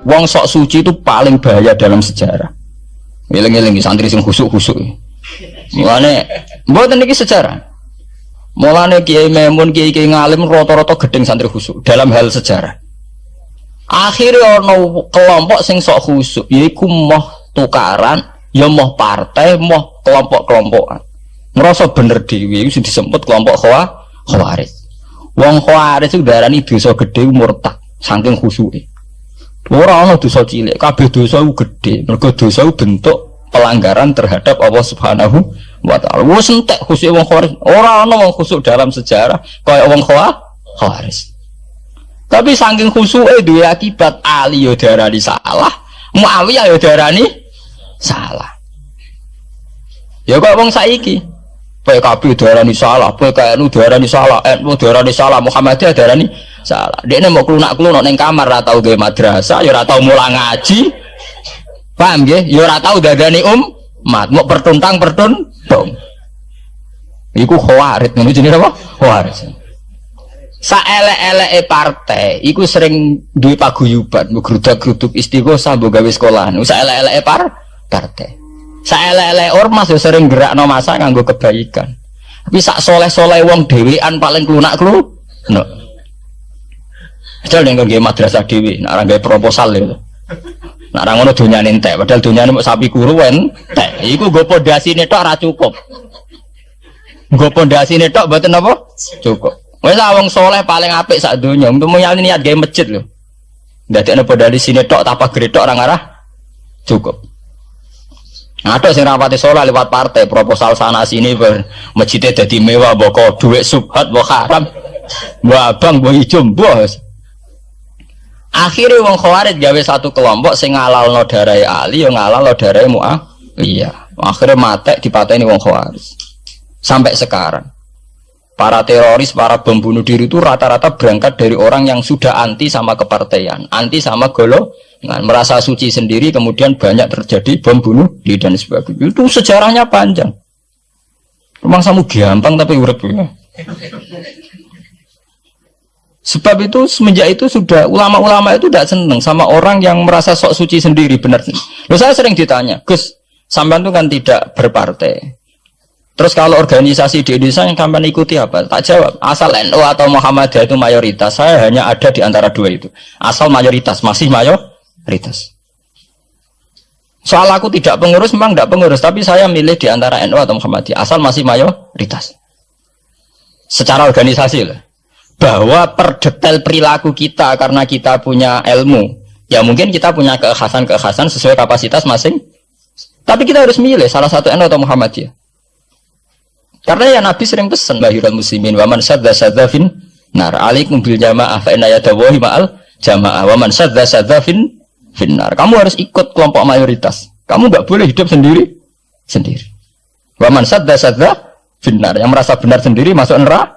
Wong sok suci itu paling bahaya dalam sejarah. Ngeling-ngeling santri sing khusuk-khusuk. Mulane mboten iki sejarah. Mulane Kiai Memun, Kiai ngalim rata-rata gedeng santri khusuk dalam hal sejarah. Akhirnya ono kelompok sing sok khusuk, yaiku moh tukaran, ya moh partai, moh kelompok-kelompokan. Ngerasa bener dhewe iku sing disebut kelompok Khawarij. Wong Khawarij itu darani dosa gedhe murtad saking khusuke. Ora ana dosa cilik, kabeh dosa ku gedhe. Mergo dosa ku bentuk pelanggaran terhadap Allah Subhanahu wa taala. Wis entek khusuke wong Khawarij. Ora ana wong khusuk dalam sejarah kaya wong Khawarij. Tapi saking khusuke duwe akibat Ali yo darani salah, Muawiyah yo darani salah. Ya kok wong saiki PKB darani salah, PKNU darani salah, NU darani salah, Muhammadiyah darani salah. Dekne mau klunak-klunuk ning kamar ra tau gawe madrasah, ya ora tau mulang ngaji. Paham nggih? Ya ora tau dadani umat, mau pertuntang-pertuntung. Iku Khawarij, ngono jenenge apa? Khawarij. Saelek-eleke partai iku sering duwe paguyuban, ngrudak-gruduk istighosah mbok gawe sekolahan. Saelek-eleke partai. Saelek-elek ormas yo sering gerakno masa nganggo kebaikan. Tapi sak soleh-soleh wong dhewean paling klunak-klunuk. Padahal ning nggo madrasah dhewe, nek ora gawe proposal lho. Nek ora ngono donyane entek, padahal donyane mok sapi kuru entek. Iku nggo pondasine tok ora cukup. Nggo pondasine tok mboten apa? Cukup. Wis wong soleh paling apik sak donya, untuk nyali niat gawe masjid lho. Ndadekne pondasine tok apa gredok ora ngarah cukup. Ada sing rapati sholat lewat partai proposal sana sini masjidnya jadi mewah boko duit subhat boko haram mbak abang mbak hijau bos. Akhirnya wong Khawarij gawe satu kelompok sing ngalalno darai Ali yang ngalalno darai Muawiyah. Akhirnya mate dipateni wong Khawarij. Sampai sekarang para teroris, para pembunuh diri itu rata-rata berangkat dari orang yang sudah anti sama kepartaian, anti sama golongan, merasa suci sendiri, kemudian banyak terjadi bom bunuh diri dan sebagainya. Itu sejarahnya panjang. Memang samu gampang tapi urip. Sebab itu semenjak itu sudah ulama-ulama itu tidak senang sama orang yang merasa sok suci sendiri, benar. Loh, saya sering ditanya, Gus, sampean itu kan tidak berpartai. Terus kalau organisasi di Indonesia yang sampean ikuti apa? Tak jawab. Asal NU atau Muhammadiyah itu mayoritas, saya hanya ada di antara dua itu. Asal mayoritas, masih mayoritas. Soal aku tidak pengurus, memang tidak pengurus, tapi saya milih di antara NU atau Muhammadiyah. Asal masih mayoritas. Secara organisasi lah. Bahwa per detail perilaku kita karena kita punya ilmu, ya mungkin kita punya keekhasan sesuai kapasitas masing. Tapi kita harus milih salah satu NU atau Muhammadiyah. Karena ya Nabi sering pesan bahirul muslimin wa man sadza fin nar alaikum bil jamaah fa inna yadawahi ma'al jamaah wa man sadza fin nar. Kamu harus ikut kelompok mayoritas. Kamu enggak boleh hidup sendiri. Wa man sadza fin nar, yang merasa benar sendiri masuk neraka.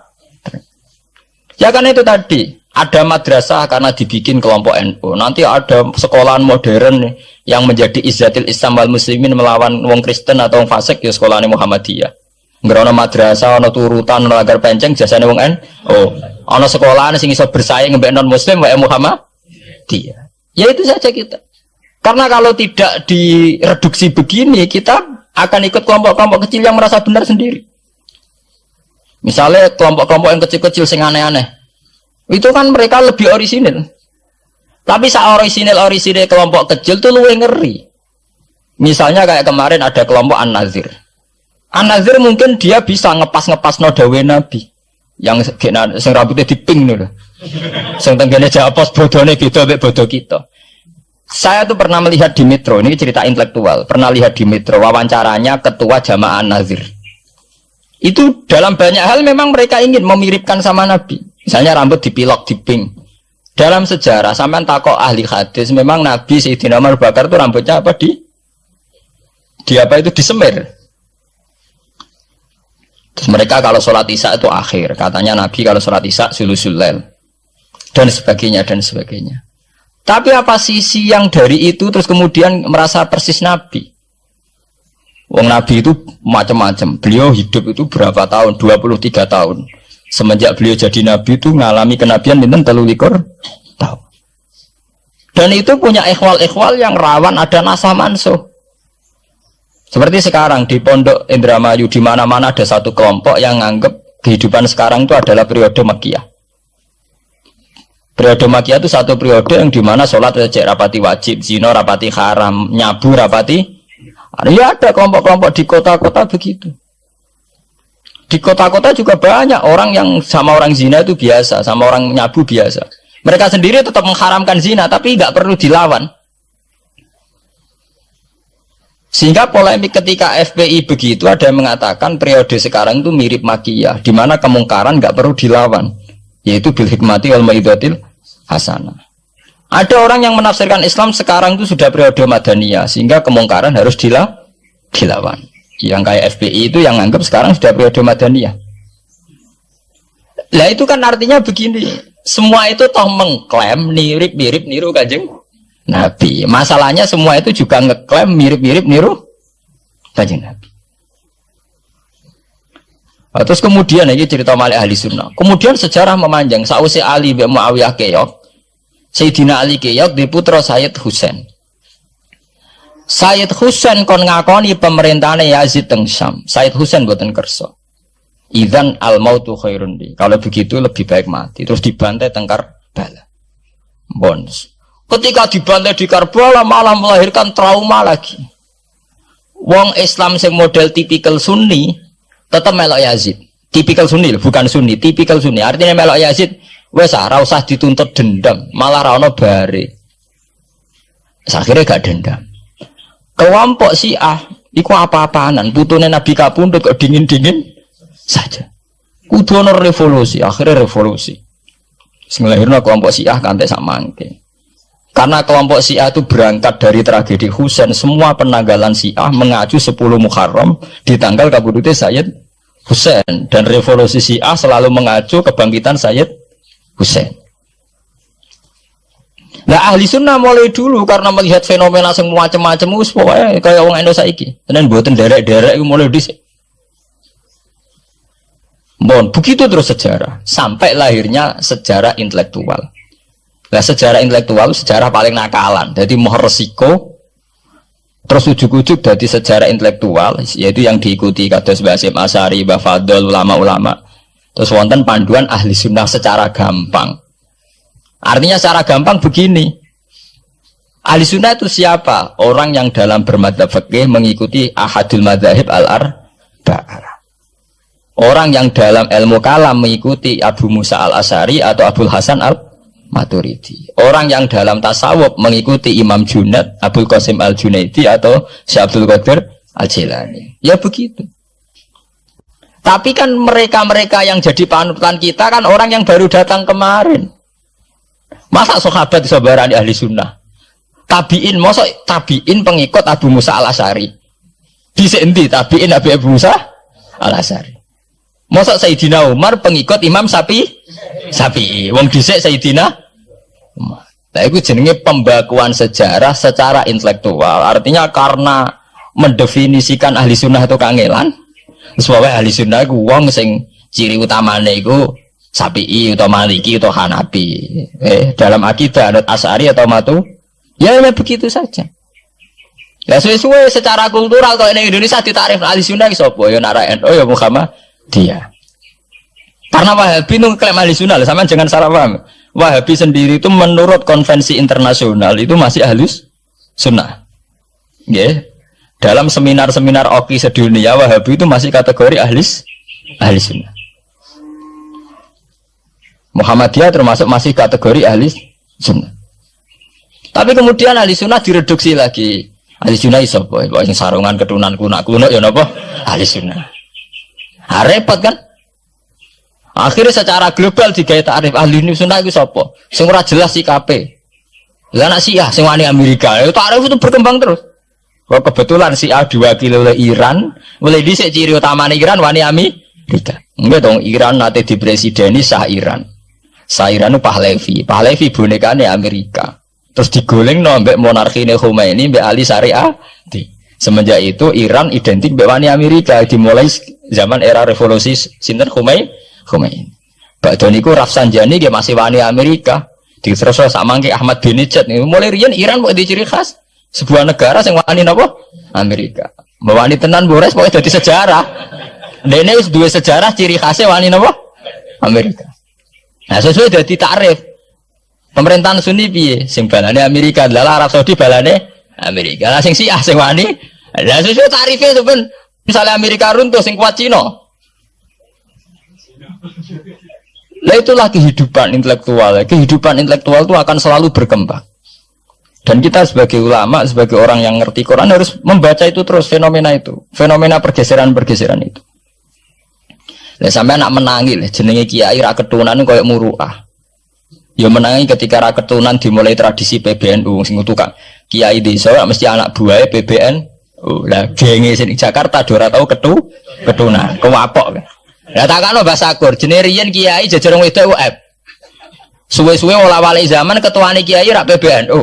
Ya kan itu tadi, ada madrasah karena dibikin kelompok NU. Nanti ada sekolahan modern yang menjadi izzatil Islam wal muslimin melawan wong Kristen atau wong fasik, ya sekolahane Muhammadiyah. Nggak ada madrasah, ada turutan, ada lagar penceng, jasanya wong ada sekolahan sing iso bersaing mbek non muslim wae Muhammadiyah. Ya itu saja kita. Karena kalau tidak direduksi begini, kita akan ikut kelompok-kelompok kecil yang merasa benar sendiri. Misalnya kelompok-kelompok yang kecil-kecil sing aneh-aneh, itu kan mereka lebih orisinil. Tapi orisinil kelompok kecil tuh luwih ngeri. Misalnya kayak kemarin ada kelompok An-Nazir. An-Nazir mungkin dia bisa ngepas no dawe Nabi yang sing rambutnya diping lho. Sing tenggene japos bodone beda mek bodo kita. Saya tuh pernah melihat di Metro, ini cerita intelektual. Pernah lihat di Metro wawancaranya ketua Jamaah An-Nazir. Itu dalam banyak hal memang mereka ingin memiripkan sama Nabi. Misalnya rambut dipilok diping. Dalam sejarah sampean takok ahli hadis, memang Nabi Sayyidina Abu Bakar itu rambutnya apa di apa itu disemir. Terus mereka kalau sholat isya itu akhir, katanya Nabi kalau sholat isya sulusul lail dan sebagainya. Tapi apa sisi yang dari itu terus kemudian merasa persis Nabi? Wong Nabi itu macam-macam. Beliau hidup itu berapa tahun? 23 tahun. Semenjak beliau jadi Nabi itu ngalami kenabian minten 23 tahun. Dan itu punya ikhwal-ikhwal yang rawan ada nasah mansuh. Seperti sekarang di Pondok Indramayu, di mana-mana ada satu kelompok yang nganggep kehidupan sekarang itu adalah periode Makkiyah. Periode Makkiyah itu satu periode yang dimana sholat cek rapati wajib, zina rapati haram, nyabu rapati. Ya ada kelompok-kelompok di kota-kota begitu. Di kota-kota juga banyak orang yang sama orang zina itu biasa, sama orang nyabu biasa. Mereka sendiri tetap mengharamkan zina, tapi nggak perlu dilawan. Sehingga polemik ketika FPI begitu, ada yang mengatakan periode sekarang itu mirip Makkiyah, di mana kemungkaran nggak perlu dilawan, yaitu bil hikmati wal mau'izatil hasanah. Ada orang yang menafsirkan Islam sekarang itu sudah periode Madaniyah, sehingga kemungkaran harus dilawan. Yang kayak FPI itu yang anggap sekarang sudah periode Madaniyah. Lah itu kan artinya begini, semua itu toh mengklaim mirip-mirip niru Kanjeng Nabi. Masalahnya semua itu juga ngeklaim mirip-mirip niru Kanjeng Nabi. Terus kemudian ini cerita Malik ahli sunnah. Kemudian sejarah memanjang. Sausi Ali bin Muawiyah keok, Sayyidina Ali keok di putra Sayyid Husain. Sayyid Husain kon ngakoni pemerintahane Yazid teng Syam. Sayyid Husain boten kersa. Idzan al mautu khairun li. Kalau begitu lebih baik mati. Terus dibantai teng Karbala. Bons. Ketika dibantai di Karbala malah melahirkan trauma lagi. Wong Islam sing model tipikal Sunni tetap melok Yazid. Tipikal Sunni bukan Sunni, tipikal Sunni. Artinya melok Yazid wes ora usah dituntut dendam, malah ra ono bare. Akhirnya gak dendam. Kelompok Syiah iku apa-apaanan, putune Nabi kapundhut kok dingin-dingin saja. Kudu ono revolusi, akhirnya revolusi. Sing lahirna kelompok Syiah kanthi sak mangke. Karena kelompok Syiah itu berangkat dari tragedi Husain, semua penanggalan Syiah mengacu 10 Muharram di tanggal kabudute Sayyid Husain, dan revolusi Syiah selalu mengacu kebangkitan Sayyid Husain. Nah ahli sunnah mulai dulu karena melihat fenomena semua macam-macam wis pokoke kaya wong Indonesia iki. Tenan mboten derek-derek iku mulai dhisik. Bon, begitu terus sejarah sampai lahirnya sejarah intelektual. Nah sejarah intelektual sejarah paling nakalan. Jadi mau resiko terus ujuk-ujuk dari sejarah intelektual yaitu yang diikuti kados Mbah Hasyim Asy'ari, Mbah Fadl, ulama-ulama. Terus wonten panduan ahli sunnah secara gampang. Artinya secara gampang begini, ahli sunnah itu siapa? Orang yang dalam bermadzhab fikih mengikuti ahadul madzahib al-arba'ah. Orang yang dalam ilmu kalam mengikuti Abu Musa al-Asy'ari atau Abul Hasan al-Maturidi. Orang yang dalam tasawuf mengikuti Imam Junaid, Abul Qasim al-Junaidi atau Syekh Abdul Qadir al-Jilani. Ya begitu. Tapi kan mereka-mereka yang jadi panutan kita kan orang yang baru datang kemarin. Masa sahabat bisa barani ahli sunnah? Tabiin, masa tabiin pengikut Abu Musa al-Asy'ari? Bisa endi tabiin Abu Musa al-Asy'ari? Masa Sayyidina Umar pengikut Imam Syafi'i? Wong dhisik Sayyidina Umar. Nah itu jenenge pembakuan sejarah secara intelektual. Artinya karena mendefinisikan ahli sunnah itu kangelan. Sebab ahli sunnah itu wong sing ciri utamanya itu Syafi'i atau Maliki atau Hanafi. Dalam akidah ada Asy'ari atau Matu. Ya begitu saja. Ya sesuai secara kultural kalau di Indonesia ditarif ahli sunnah sapa ya nara NU ya Muhammadiyah. Karena Wahabi itu klaim ahli sunnah, sama jangan salah paham. Wahabi sendiri itu menurut konvensi internasional itu masih ahli sunnah. Ya. Dalam seminar-seminar OKI sedunia Wahabi itu masih kategori ahli sunnah. Muhammadiyah termasuk masih kategori ahli sunnah. Tapi kemudian ahli sunnah direduksi lagi. Ahli sunnah sapa? Yang sarungan ketunan kuno ya napa? Ahli sunnah. Repot kan? Akhirnya secara global digawe takrif ahli sunnah itu sapa? Sing ora jelas sikape. Lah anak Syiah sing wani Amerika, takrif itu berkembang terus. Kok kebetulan Syiah diwakili oleh Iran, mulai dhisik ciri utamane Iran wani Amerika. Enggak dong, Iran nate dipresideni Shah Iran. Shah Iran itu Pahlavi bonekane Amerika. Terus digoleng no mbek monarkine Khomeini mbek Ali Syariah. Semenjak itu Iran identik mbek wani Amerika dimulai zaman era revolusi sinten Khomeini. Bakdo niku Rafsanjani dia masih wani Amerika. Terus sama ke Ahmad bin Nijat nih. Mulai riyen Iran mau di ciri khas sebuah negara yang wani napa? Amerika. Wani tenan bores pokoknya jadi sejarah. Dene wis duwe sejarah ciri khasnya wani napa? Amerika. Nah, sesuai dadi takrif. Pemerintahan Sunni piye? Sing balane Amerika, lha Arab Saudi balane Amerika. Lah sing Syiah sing wani. Lah sesuai tarifnya itu ben misalnya Amerika runtuh sing kuat Cina. Lah itulah kehidupan intelektual. Kehidupan intelektual itu akan selalu berkembang. Dan kita sebagai ulama, sebagai orang yang ngerti Quran harus membaca itu terus fenomena itu, fenomena pergeseran-pergeseran itu. Lah sampai nak menangi lah jenenge kiai ra ketunan koyo muruah. Ya menangi ketika ra ketunan dimulai tradisi PBNU sing tukang kiai desa mesti anak buahe PBNU. Lah genge sing Jakarta ora tau ketunan, kewapok. Lah takano bahasa Gur, jenenge riyen kiai jejer wong wedok UF. Suwe-suwe olah-wali zaman ketuane kiai rak PBNU.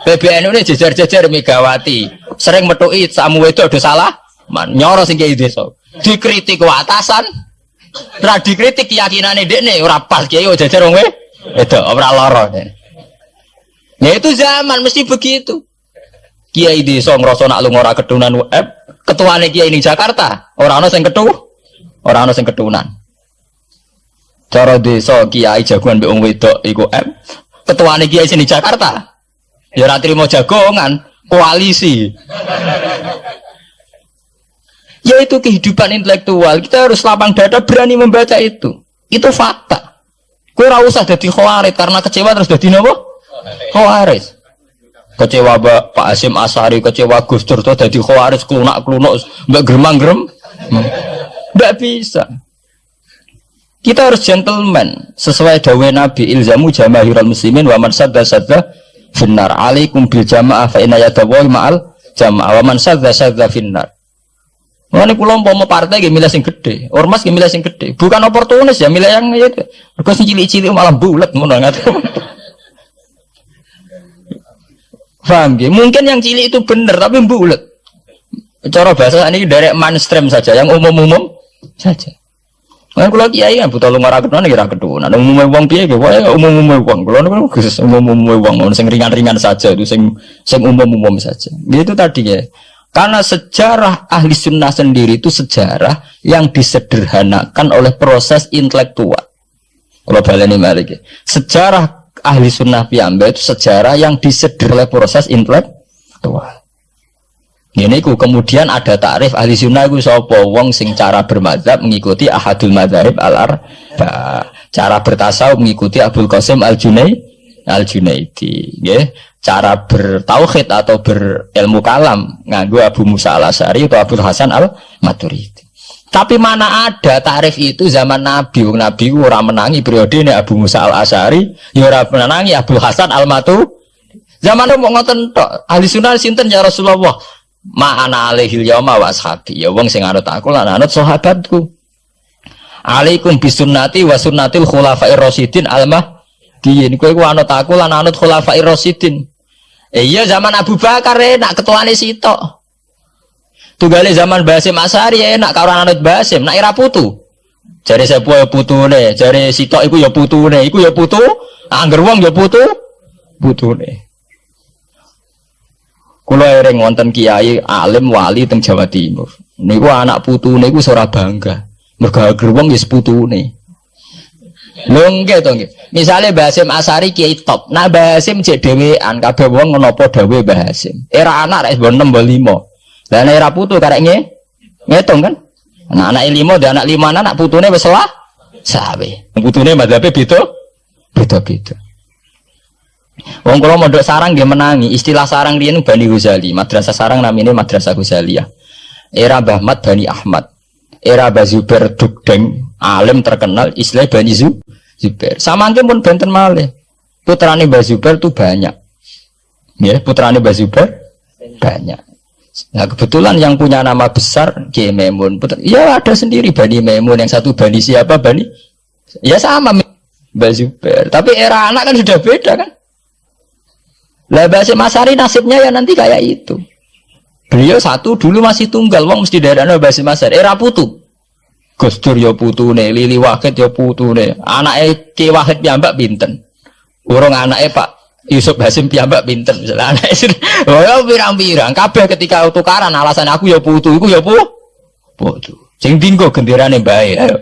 PBNU ini jejer-jejer Megawati. Sering metuki samu wedok do salah, nyoro sing kiai desa. Dikritik ku atasan, ra dikritik keyakinane dekne ora pas kiai jejer wong wedok ora lara. Ya itu zaman mesti begitu. Kiai desa ngrasa nak lunga ora ketunan UF, ketuane kiai ning Jakarta ora ana sing Orang ana sing ketunan. Cara desa kiai jagoan mbek wong wedok iku ketuane kiai sini Jakarta. Ya ora trimo jagongan, koalisi. Ya itu kehidupan intelektual. Kita harus lapang dada berani membaca itu. Itu fakta. Kowe ora usah dadi khawarit karena kecewa terus dadi napa? Khawarit. Kecewa Pak Hasyim Asy'ari, kecewa Gus Dur to dadi khawarit klunak-klunuk mbek gremang-grem. Tidak bisa. Kita harus gentleman sesuai dawuh Nabi ilzamu jamaahirul muslimin wa man sadda finnar alaikum bil jamaah fa inna yadallahi ma'al jamaah wa man sadda finnar. Ngene kula umpama partai nggih milih sing gedhe, ormas nggih milih sing gedhe. Bukan oportunis ya milih yang itu. Mergo sing cilik-cilik malah bulet ngono ngaten. Paham nggih? Mungkin yang cilik itu benar tapi bulet. Cara bahasa ini direct mainstream saja, yang umum-umum saja. Kan kula kiai kan buta lunga ra ketunan kira ketunan. Umume wong piye ge wae umume wong. Kula niku Gus umume wong sing ringan-ringan saja itu sing umum-umum saja. Itu tadi ya. Karena sejarah ahli sunnah sendiri itu sejarah yang disederhanakan oleh proses intelektual. Kalau baleni malih sejarah ahli sunnah piyambak itu sejarah yang disederhanakan oleh proses intelektual. Ini kemudian ada takrif ahli sunnah itu sapa wong sing cara bermadzhab mengikuti ahadul madzhab al-arba, cara bertasawuf mengikuti Abdul Qasim al-Junaidi, nggih. Cara bertauhid atau berilmu kalam nganggo Abu Musa al-Asy'ari atau Abdul Hasan al-Maturidi. Tapi mana ada takrif itu zaman Nabi, wong Nabi ora menangi periode ini Abu Musa al-Asy'ari, ya ora menangi Abdul Hasan al-Maturidi. Zaman mau ngoten tok, ahli sunnah sinten ya Rasulullah? Ma'ana alaihil yauma wa ashabi. Ya wong sing anut aku lan anut sahabatku. Alaikum bisunnati wa sunnatil khulafair rasyidin al-mahdiyyin. Kowe ku anut aku lan anut khulafair rasyidin. Iya zaman Abu Bakar enak ketuane sitok. Tunggale zaman Basim Asy'ari enak karo anut Basim, nak ira putu. Jare sepuh ya putune, jare sitok iku ya putune, iku ya putu, angger wong ya putune. Kula ereng wonten kiai alim wali teng Jawa Timur. Niku anak putune iku ora bangga. Mergo gerwong wis putune. Lho nggih to nggih. Misale Basim Asy'ari kiai top. Nah Basim jek dhewean kabeh wong menapa dawuh Basim. Era anak rek 6 5. Lah nek era putu karek ngitung kan. Nah anak 5 dan anak 5 anak putune wis salah. Sawe. Putune madhabe beda-beda. Wong kula mondok sarang nggih menangi, istilah sarang riyen Bani Ghazali, madrasah sarang namine Madrasah Ghazaliyah. Era Mbah Ahmad Bani Ahmad, era Mbah Zubair Dugdeng, alim terkenal istilah Bani Zubair. Samangke pun benten malih. Putrane Mbah Zubair itu banyak. Ya, putrane Mbah Zubair banyak. Nah, kebetulan yang punya nama besar Kiai Maimun. Ya ada sendiri Bani Maimun, yang satu Bani siapa? Bani ya sama Mbah Zubair. Tapi era anak kan sudah beda kan? Lah Basim Asy'ari nasibnya ya nanti kayak itu. Beliau satu dulu masih tunggal, wong mesti daerahnya Basim Asy'ari. Era putu. Gus Dur ya putune, Lili Wahid ya putune. Anake Ki Wahid piyambak pinten? Urung anake Pak Yusuf Hasim piyambak pinten misalnya anake. Oh ya pirang-pirang kabeh ketika tukaran alasan aku ya putu iku ya putu. Sing dinggo genderane bae ayo.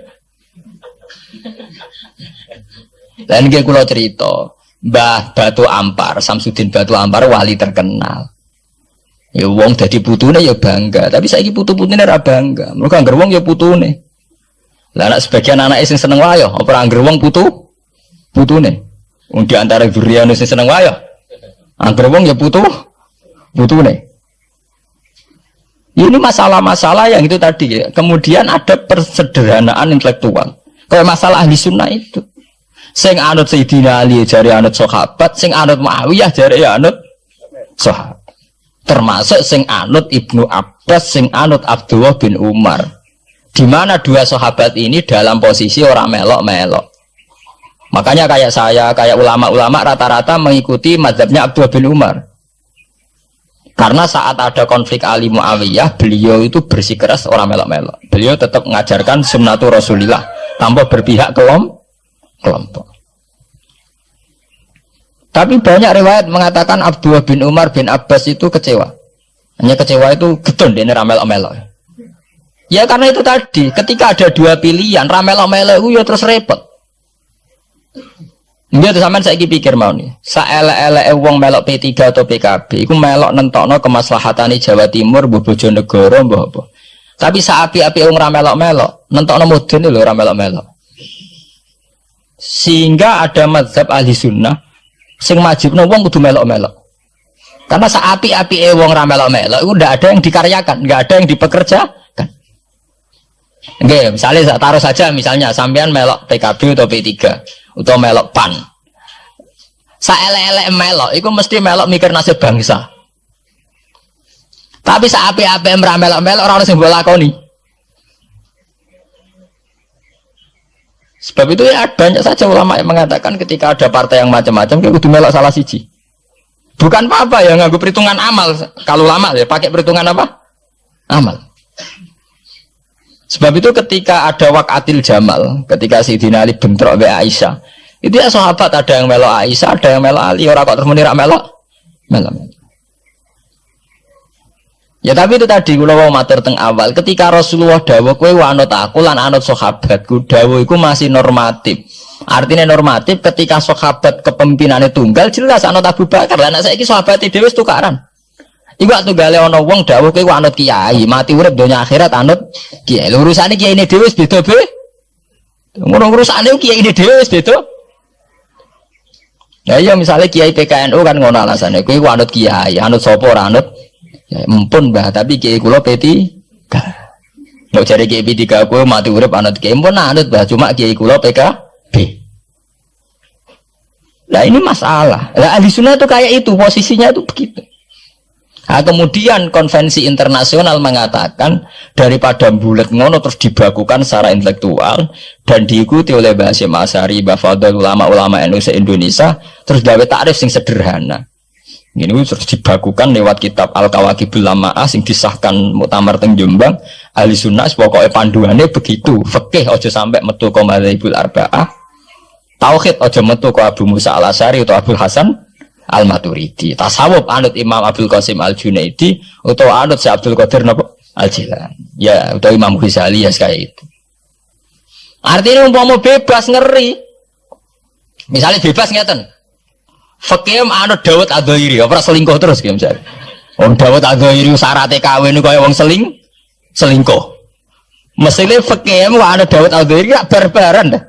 Lan nggih kula cerita, Mbah Batu Ampar, Samsudin Batu Ampar wali terkenal. Ya wong dadi putune ya bangga, tapi saiki putu-putune ora bangga. Mergo angger wong ya putune. Lah anak sebagian anake sing seneng wayo, apa angger wong putune. Wong di antara duriane sing seneng wayo. Angger wong ya putune. Ini masalah-masalah yang itu tadi ya. Kemudian ada persederhanaan intelektual. Kayak masalah ahli sunnah itu. Sing anut Sayyidina Ali jare anut sahabat, sing anut Muawiyah jare anut sahabat. Termasuk sing anut Ibnu Abbas, sing anut Abdullah bin Umar. Di mana dua sahabat ini dalam posisi orang melok-melok. Makanya kayak saya, kayak ulama-ulama rata-rata mengikuti mazhabnya Abdullah bin Umar. Karena saat ada konflik Ali Muawiyah, beliau itu bersikeras orang melok-melok. Beliau tetap mengajarkan sunnatul Rasulillah tanpa berpihak kelompok. Tapi banyak riwayat mengatakan Abdullah bin Umar bin Abbas itu kecewa. Hanya kecewa itu gedon dia ramelok-melok. Ya karena itu tadi, ketika ada dua pilihan, ramelok-melok itu ya terus repot. Dia tuh sampean saiki pikir mau nih, saelek-eleke wong melok P3 atau PKB, iku melok nentokno kemaslahatane Jawa Timur, mbah Bojonegoro, mbah apa. Tapi saapi-api wong ra melok-melok, nentokno mudun lho ra melok-melok. Sehingga ada mazhab ahli sunnah sing majibno wong kudu melok-melok. Karena saapi-api wong ra melok-melok itu ndak ada yang dikaryakan, nggak ada yang dipekerjakan. Nggih, misalnya taruh saja misalnya sampean melok PKB atau P3 atau melok PAN. Saelek-elek melok iku mesti melok mikir nasib bangsa. Tapi saapi-api ra melok-melok ora ono sing mbok lakoni. Sebab itu ya banyak saja ulama yang mengatakan ketika ada partai yang macam-macam dia kudu melok salah siji. Bukan apa-apa ya nganggo perhitungan amal. Kalau lama ya pakai perhitungan apa? Amal. Sebab itu ketika ada waqatil Jamal, ketika Sayyidina Ali bentrok be Aisyah, itu ya sahabat ada yang melok Aisyah, ada yang melok Ali, ora kok terus muni ra melok. Ya tapi itu tadi kula mau matur teng awal, ketika Rasulullah dawuh kowe anut aku lan anut sahabatku, dawuh iku masih normatif. Artinya normatif ketika sahabat kepemimpinannya tunggal jelas anut Abu Bakar. Lah nek saiki sahabate dhewe wis tukaran. Iku waktu gale ana wong dawuh kowe anut kiai, mati urip donya akhirat anut kiai. Lho urusane kiyaine dhewe wis beda be. Ngono urusane kiyaine dhewe wis beda. Ya iya misalnya kiai PKNU kan ngono alasane kowe anut kiai, anut sapa ora anut. Ya mumpun Mbah, tapi kiai kula P3. Nek jare kiai P3 kowe mati urip anut kiai mumpun anut Mbah, cuma kiai kula PKB. Nah ini masalah. Lah ahli sunnah itu kayak itu, posisinya itu begitu. Nah, kemudian konvensi internasional mengatakan daripada bulat ngono terus dibakukan secara intelektual dan diikuti oleh Mbah Hasyim Asy'ari, Mbah Fadl, ulama-ulama NU se-Indonesia, terus gawe takrif sing sederhana. Ini terus dibakukan lewat kitab Al-Kawakibul Lama'ah sing disahkan Muktamar teng Jombang. Ahli sunnah pokoknya panduannya begitu. Fikih aja sampai metu ka madzhabul arba'ah. Tauhid aja metu ka Abu Musa Al-Asy'ari atau Abu Hasan Al-Maturidi. Tasawuf anut Imam Abdul Qasim Al-Junaidi atau anut Syekh Abdul Qadir Al-Jilani. Ya, atau Imam Ghazali ya kayak itu. Artinya umpama bebas ngeri. Misalnya bebas ngeten. Fakih anut Dawud Ad-Dhairi, ora selingkuh terus ki misalnya. Wong Dawud Ad-Dhairi syaraté kawin kaya wong selingkuh. Mesine fakih anut Dawud Ad-Dhairi gak barbaran dah.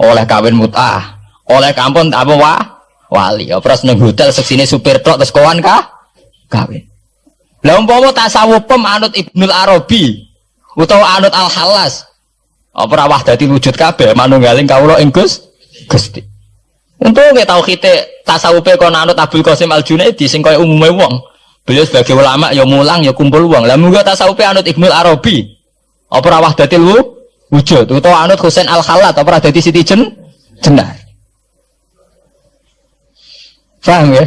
Oleh kawin mut'ah, oleh kampung apa wali. Ora seneng hotel seksine supir truk terus kawan kawin. Lah umpama tasawuf anut Ibnul Arabi utawa anut Al-Halas. Apa ora wahdati wujud kabeh manunggaling kawula ing Gusti. Untuk kita tahu kita tasawufe kon anut Abdul Qasim Al-Junaidi sing kaya umume wong. Beliau sebagai ulama ya mulang ya kumpul wong. Lah munggo tasawufe anut Ibnul Arabi. Apa ora wahdatil wujud utawa anut Husain Al-Khallat apa ora dadi Siti Jenar. Paham ya?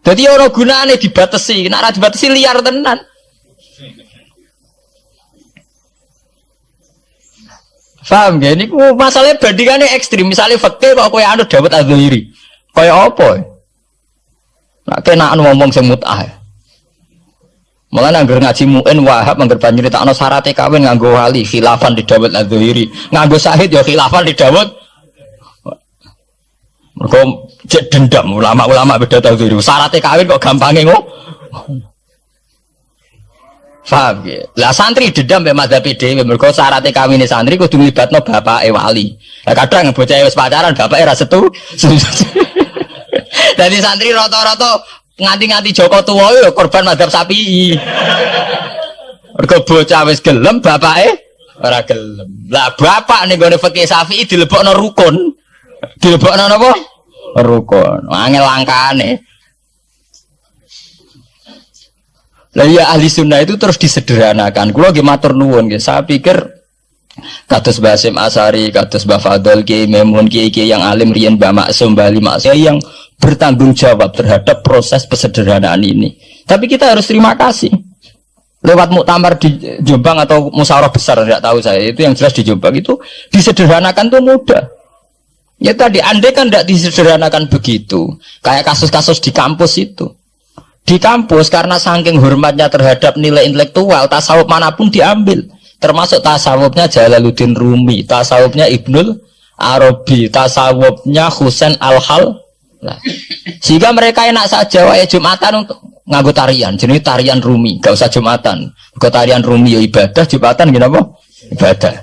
Dadi ora gunane dibatasi, nek ora dibatasi liar tenan. Paham gak? Ini masalahnya bandingannya ekstrim. Misalnya fakih kok kowe anut Dawud Ad-Dhairi, Kaya apa? Nak kena ngomong sing mut'ah. Mulane anggar ngaji muin Wahab anggar banjur takno syaraté kawin nganggo wali khilafan di Dawud Az-Zuhairi. Nganggo syahid ya khilafan di Dawud. Mergo cek dendam ulama-ulama beda tafsir. Syaraté kawin kok gampange ngono. Faham ya? Lah santri dendam mbek madzhab dhewe mergo syaratnya kawine santri kudu nglibatno bapake wali. Lah kadang bocah wis pacaran bapake ra setu. Dadi santri rata-rata nganti-nganti Joko tuwa ya korban madzhab Syafi'i. Mergo bocah wis gelem bapake ora gelem. Lah bapak ning gone fikih Syafi'i dilebokno rukun. Dilebokno napa? Rukun. Angel langkane. Lah ya ahli sunnah itu terus disederhanakan. Kulo nggih matur nuwun nggih. Saya pikir kados Basim Asari, kados Mbah Fadl, Kiai Memun, kiai-kiai yang alim riyen Mbah Maksum, Mbah Ali Maksum yang bertanggung jawab terhadap proses pesederhanaan ini. Tapi kita harus terima kasih. Lewat muktamar di Jombang atau musyawarah besar tidak tahu saya, itu yang jelas di Jombang itu disederhanakan tuh mudah. Ya tadi andai kan tidak disederhanakan begitu. Kayak kasus-kasus di kampus itu. Di kampus karena saking hormatnya terhadap nilai intelektual, tasawuf manapun diambil, termasuk tasawufnya Jalaluddin Rumi, tasawufnya Ibnul Arabi, tasawufnya Husain Al-Hal. Nah, sehingga mereka enak saja wae Jumatan untuk nganggo tarian, jenis tarian Rumi, gak usah Jumatan. Ke tarian Rumi ya ibadah, Jumatan gimana apa? Ibadah.